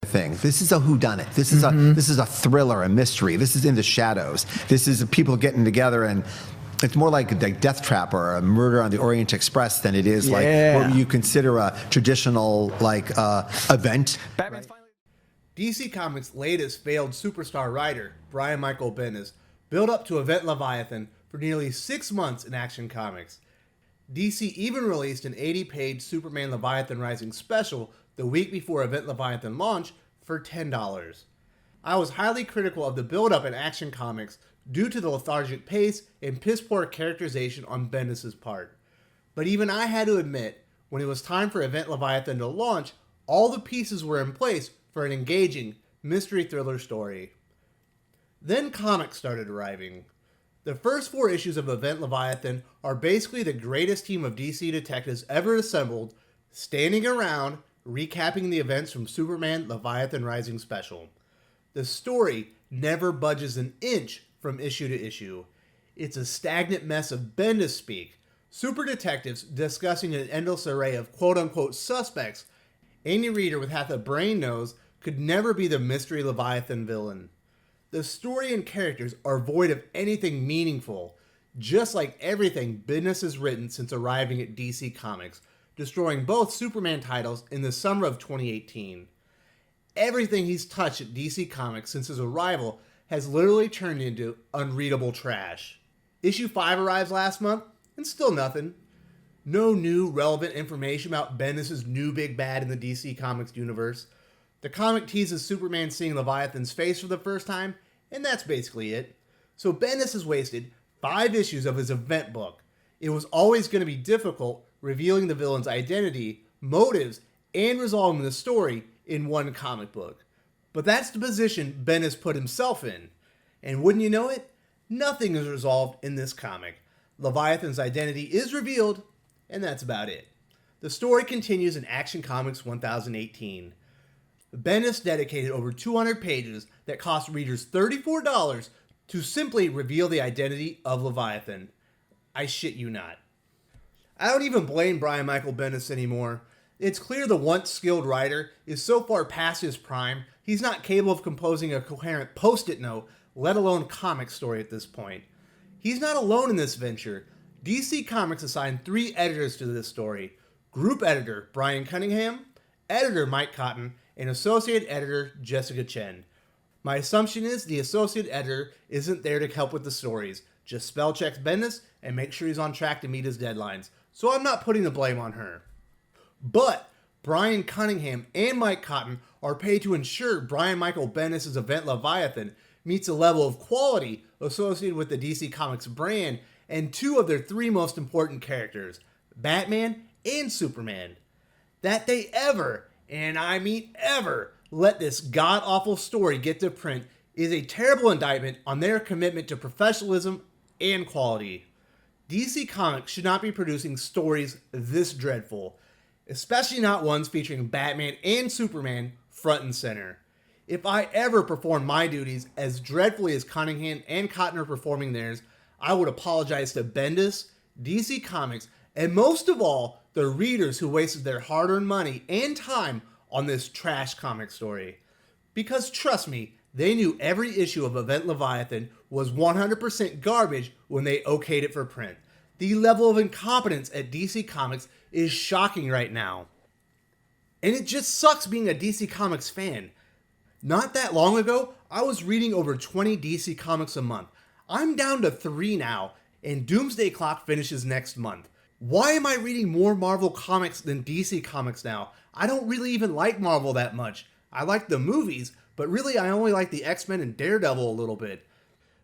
thing. This is a whodunit. This is a thriller, a mystery. This is in the shadows. This is people getting together, and it's more like a Death Trap or a Murder on the Orient Express than it is like what you consider a traditional event. Batman's DC Comics' latest failed superstar writer, Brian Michael Bendis, built up to Event Leviathan for nearly 6 months in Action Comics. DC even released an 80-page Superman Leviathan Rising Special the week before Event Leviathan launch for $10. I was highly critical of the build-up in Action Comics due to the lethargic pace and piss-poor characterization on Bendis' part. But even I had to admit, when it was time for Event Leviathan to launch, all the pieces were in place for an engaging mystery thriller story. Then comics started arriving. The first 4 issues of Event Leviathan are basically the greatest team of DC detectives ever assembled, standing around, recapping the events from Superman Leviathan Rising Special. The story never budges an inch from issue to issue. It's a stagnant mess of Bendis speak, super detectives discussing an endless array of quote-unquote suspects. Any reader with half a brain knows could never be the mystery Leviathan villain. The story and characters are void of anything meaningful, just like everything Bendis has written since arriving at DC Comics, destroying both Superman titles in the summer of 2018. Everything he's touched at DC Comics since his arrival has literally turned into unreadable trash. Issue 5 arrives last month, and still nothing. No new relevant information about Bendis' new big bad in the DC Comics universe. The comic teases Superman seeing Leviathan's face for the first time, and that's basically it. So Bendis has wasted 5 issues of his event book. It was always going to be difficult revealing the villain's identity, motives, and resolving the story in one comic book. But that's the position Bendis put himself in. And wouldn't you know it, nothing is resolved in this comic. Leviathan's identity is revealed, and that's about it. The story continues in Action Comics 1018. Bendis dedicated over 200 pages that cost readers $34 to simply reveal the identity of Leviathan. I shit you not. I don't even blame Brian Michael Bendis anymore. It's clear the once skilled writer is so far past his prime, he's not capable of composing a coherent post-it note, let alone comic story at this point. He's not alone in this venture. DC Comics assigned 3 editors to this story. Group editor Brian Cunningham, editor Mike Cotton, and associate editor Jessica Chen. My assumption is the associate editor isn't there to help with the stories, just spell checks Bendis and make sure he's on track to meet his deadlines, so I'm not putting the blame on her. But Brian Cunningham and Mike Cotton are paid to ensure Brian Michael Bendis' Event Leviathan meets a level of quality associated with the DC Comics brand and 2 of their 3 most important characters, Batman and Superman. That they ever, and I mean ever, let this god-awful story get to print is a terrible indictment on their commitment to professionalism and quality. DC Comics should not be producing stories this dreadful, especially not ones featuring Batman and Superman front and center. If I ever perform my duties as dreadfully as Cunningham and Cotton are performing theirs, I would apologize to Bendis, DC Comics, and most of all, the readers who wasted their hard-earned money and time on this trash comic story. Because trust me, they knew every issue of Event Leviathan was 100% garbage when they okayed it for print. The level of incompetence at DC Comics is shocking right now. And it just sucks being a DC Comics fan. Not that long ago, I was reading over 20 DC Comics a month. I'm down to 3 now, and Doomsday Clock finishes next month. Why am I reading more Marvel comics than DC Comics now? I don't really even like Marvel that much. I like the movies, but really I only like the X-Men and Daredevil a little bit.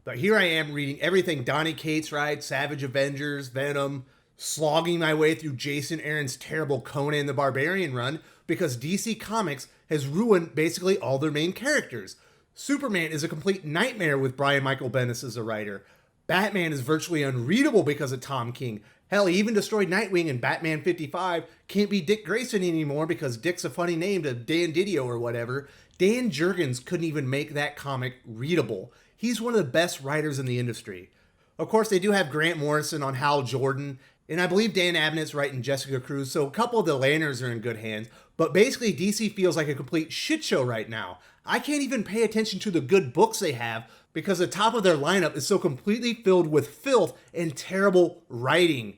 But here I am reading everything Donny Cates writes, Savage Avengers, Venom, slogging my way through Jason Aaron's terrible Conan the Barbarian run because DC Comics has ruined basically all their main characters. Superman is a complete nightmare with Brian Michael Bendis as a writer. Batman is virtually unreadable because of Tom King. Hell, he even destroyed Nightwing in Batman 55. Can't be Dick Grayson anymore because Dick's a funny name to Dan Didio or whatever. Dan Jurgens couldn't even make that comic readable. He's one of the best writers in the industry. Of course, they do have Grant Morrison on Hal Jordan, And I believe Dan Abnett's writing Jessica Cruz, so a couple of the laners are in good hands. But basically, DC feels like a complete shit show right now. I can't even pay attention to the good books they have because the top of their lineup is so completely filled with filth and terrible writing.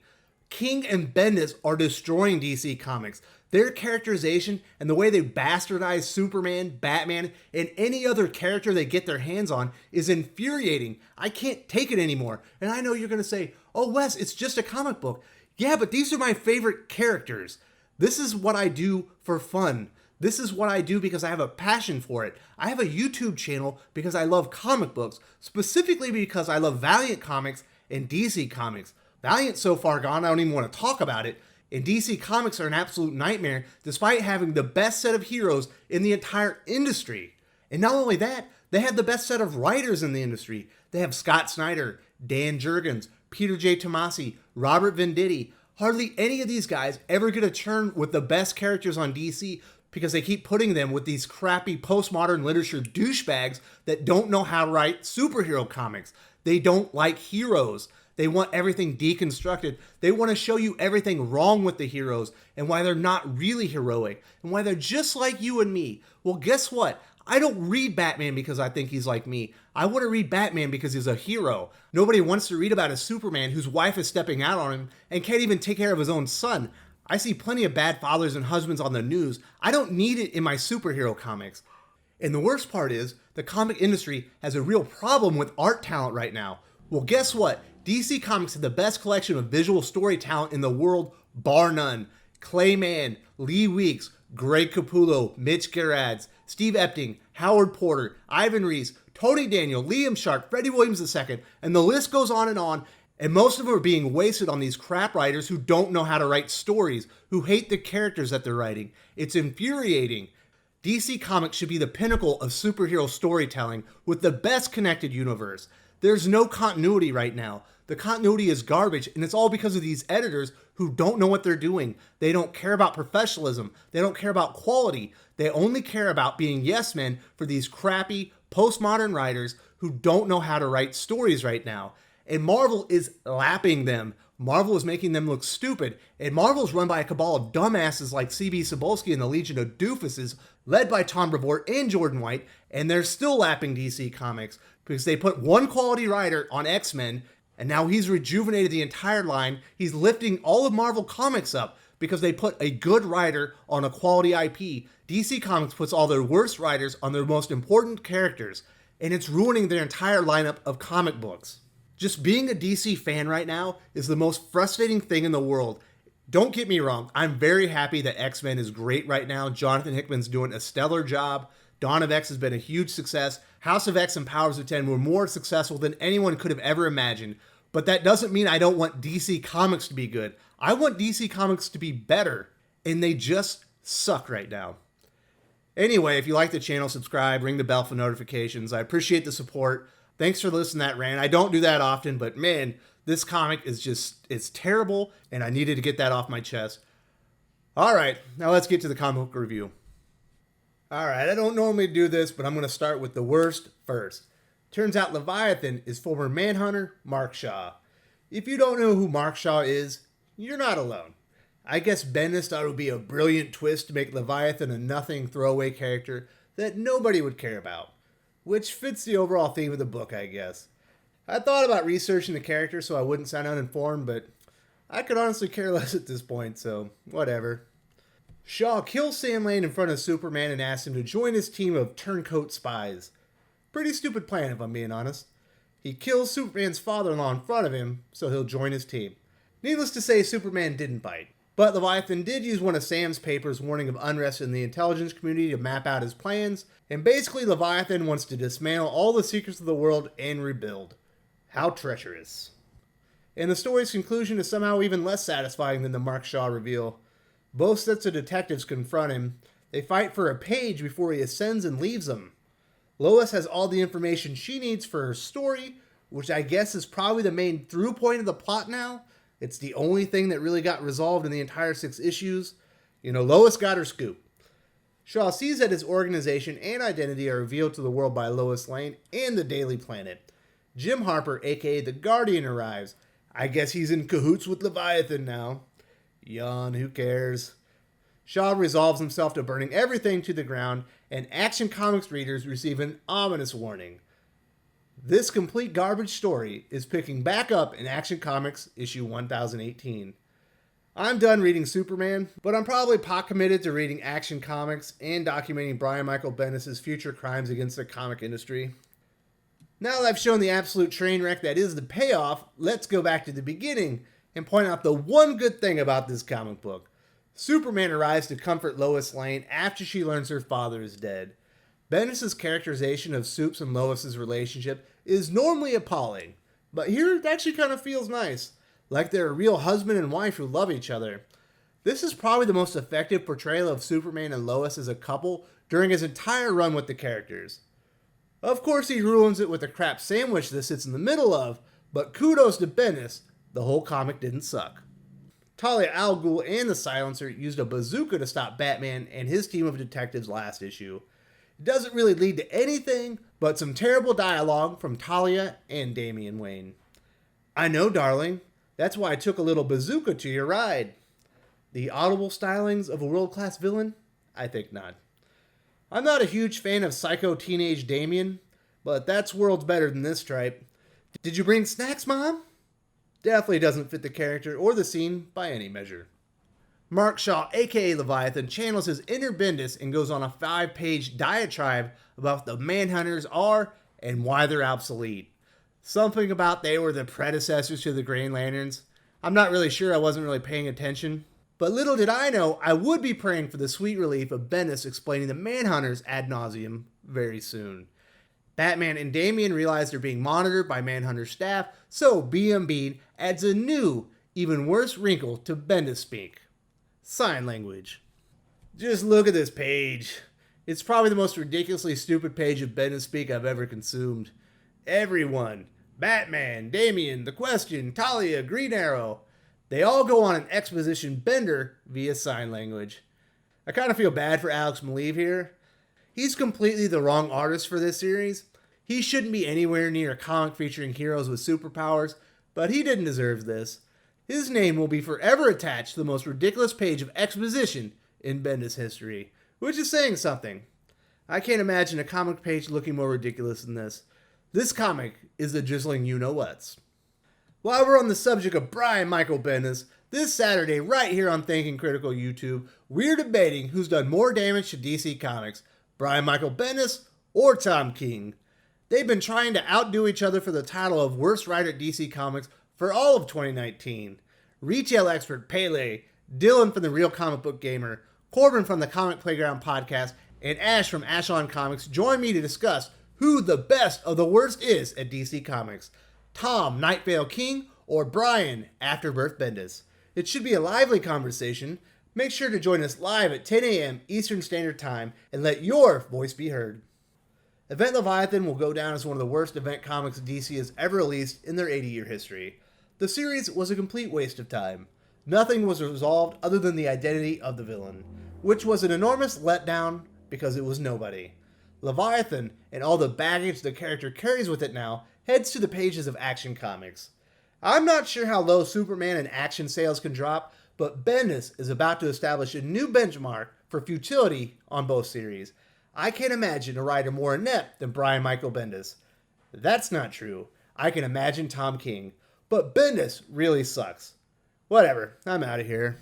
King and Bendis are destroying DC Comics. Their characterization and the way they bastardize Superman, Batman, and any other character they get their hands on is infuriating. I can't take it anymore. And I know you're going to say, oh, Wes, it's just a comic book. Yeah, but these are my favorite characters. This is what I do for fun. This is what I do because I have a passion for it. I have a YouTube channel because I love comic books, specifically because I love Valiant Comics and DC Comics. Valiant's so far gone, I don't even want to talk about it. And DC Comics are an absolute nightmare, despite having the best set of heroes in the entire industry. And not only that, they have the best set of writers in the industry. They have Scott Snyder, Dan Jurgens, Peter J. Tomasi, Robert Venditti. Hardly any of these guys ever get a turn with the best characters on DC because they keep putting them with these crappy postmodern literature douchebags that don't know how to write superhero comics. They don't like heroes. They want everything deconstructed. They want to show you everything wrong with the heroes and why they're not really heroic and why they're just like you and me. Well, guess what? I don't read Batman because I think he's like me. I want to read Batman because he's a hero. Nobody wants to read about a Superman whose wife is stepping out on him and can't even take care of his own son. I see plenty of bad fathers and husbands on the news. I don't need it in my superhero comics. And the worst part is, the comic industry has a real problem with art talent right now. Well, guess what? DC Comics have the best collection of visual story talent in the world, bar none. Clay Mann, Lee Weeks, Greg Capullo, Mitch Gerads, Steve Epting, Howard Porter, Ivan Reis, Tony Daniel, Liam Sharp, Freddie Williams II, and the list goes on. And most of them are being wasted on these crap writers who don't know how to write stories, who hate the characters that they're writing. It's infuriating. DC Comics should be the pinnacle of superhero storytelling with the best connected universe. There's no continuity right now. The continuity is garbage, and it's all because of these editors who don't know what they're doing. They don't care about professionalism. They don't care about quality. They only care about being yes men for these crappy postmodern writers who don't know how to write stories right now. And Marvel is lapping them. Marvel is making them look stupid. And Marvel is run by a cabal of dumbasses like C.B. Cebulski and the Legion of Doofuses, led by Tom Brevoort and Jordan White, and they're still lapping DC Comics because they put one quality writer on X-Men, and now he's rejuvenated the entire line. He's lifting all of Marvel Comics up because they put a good writer on a quality IP. DC Comics puts all their worst writers on their most important characters, and it's ruining their entire lineup of comic books. Just being a DC fan right now is the most frustrating thing in the world. Don't get me wrong, I'm very happy that X-Men is great right now. Jonathan Hickman's doing a stellar job. Dawn of X has been a huge success. House of X and Powers of 10 were more successful than anyone could have ever imagined. But that doesn't mean I don't want DC Comics to be good. I want DC Comics to be better, and they just suck right now. Anyway, if you like the channel, subscribe, ring the bell for notifications. I appreciate the support. Thanks for listening to that rant. I don't do that often, but man, this comic is it's terrible, and I needed to get that off my chest. All right, now let's get to the comic book review. All right, I don't normally do this, but I'm going to start with the worst first. Turns out Leviathan is former Manhunter Mark Shaw. If you don't know who Mark Shaw is, you're not alone. I guess Bendis thought it would be a brilliant twist to make Leviathan a nothing throwaway character that nobody would care about, which fits the overall theme of the book, I guess. I thought about researching the character so I wouldn't sound uninformed, but I could honestly care less at this point, so whatever. Shaw kills Sam Lane in front of Superman and asks him to join his team of turncoat spies. Pretty stupid plan, if I'm being honest. He kills Superman's father-in-law in front of him, so he'll join his team. Needless to say, Superman didn't bite. But Leviathan did use one of Sam's papers warning of unrest in the intelligence community to map out his plans, and basically Leviathan wants to dismantle all the secrets of the world and rebuild. How treacherous. And the story's conclusion is somehow even less satisfying than the Mark Shaw reveal. Both sets of detectives confront him. They fight for a page before he ascends and leaves them. Lois has all the information she needs for her story, which I guess is probably the main through point of the plot now. It's the only thing that really got resolved in the entire 6 issues. Lois got her scoop. Shaw sees that his organization and identity are revealed to the world by Lois Lane and the Daily Planet. Jim Harper, aka the Guardian, arrives. I guess he's in cahoots with Leviathan now. Yawn, who cares? Shaw resolves himself to burning everything to the ground, and Action Comics readers receive an ominous warning. This complete garbage story is picking back up in Action Comics issue 1018. I'm done reading Superman, but I'm probably pot committed to reading Action Comics and documenting Brian Michael Bendis' future crimes against the comic industry. Now that I've shown the absolute train wreck that is the payoff, let's go back to the beginning and point out the one good thing about this comic book. Superman arrives to comfort Lois Lane after she learns her father is dead. Bendis' characterization of Supes and Lois' relationship is normally appalling, but here it actually kind of feels nice, like they're a real husband and wife who love each other. This is probably the most effective portrayal of Superman and Lois as a couple during his entire run with the characters. Of course he ruins it with the crap sandwich this sits in the middle of, but kudos to Bendis, the whole comic didn't suck. Talia al Ghul and the Silencer used a bazooka to stop Batman and his team of detectives last issue. It doesn't really lead to anything but some terrible dialogue from Talia and Damian Wayne. I know, darling. That's why I took a little bazooka to your ride. The audible stylings of a world-class villain? I think not. I'm not a huge fan of psycho teenage Damian, but that's worlds better than this tripe. Did you bring snacks, Mom? Definitely doesn't fit the character or the scene by any measure. Mark Shaw, aka Leviathan, channels his inner Bendis and goes on a 5-page diatribe about what the Manhunters are and why they're obsolete. Something about they were the predecessors to the Green Lanterns. I'm not really sure, I wasn't really paying attention. But little did I know, I would be praying for the sweet relief of Bendis explaining the Manhunters ad nauseum very soon. Batman and Damian realize they're being monitored by Manhunter's staff, so BMB adds a new, even worse wrinkle to Bendis speak. Sign language. Just look at this page. It's probably the most ridiculously stupid page of Bendis speak I've ever consumed. Everyone, Batman, Damian, The Question, Talia, Green Arrow, they all go on an exposition bender via sign language. I kind of feel bad for Alex Maleev here. He's completely the wrong artist for this series. He shouldn't be anywhere near a comic featuring heroes with superpowers, but he didn't deserve this. His name will be forever attached to the most ridiculous page of exposition in Bendis history, which is saying something. I can't imagine a comic page looking more ridiculous than this. This comic is the drizzling you-know-whats. While we're on the subject of Brian Michael Bendis, this Saturday, right here on Thinking Critical YouTube, we're debating who's done more damage to DC Comics, Brian Michael Bendis or Tom King. They've been trying to outdo each other for the title of worst writer at DC Comics for all of 2019. Retail expert Pele, Dylan from the Real Comic Book Gamer, Corbin from the Comic Playground Podcast, and Ash from Ash on Comics join me to discuss who the best of the worst is at DC Comics. Tom Nightvale King or Brian Afterbirth Bendis. It should be a lively conversation. Make sure to join us live at 10 a.m. Eastern Standard Time and let your voice be heard. Event Leviathan will go down as one of the worst event comics DC has ever released in their 80-year history. The series was a complete waste of time. Nothing was resolved other than the identity of the villain, which was an enormous letdown because it was nobody. Leviathan, and all the baggage the character carries with it now, heads to the pages of Action Comics. I'm not sure how low Superman and Action sales can drop, but Bendis is about to establish a new benchmark for futility on both series. I can't imagine a writer more inept than Brian Michael Bendis. That's not true. I can imagine Tom King. But Bendis really sucks. Whatever, I'm out of here.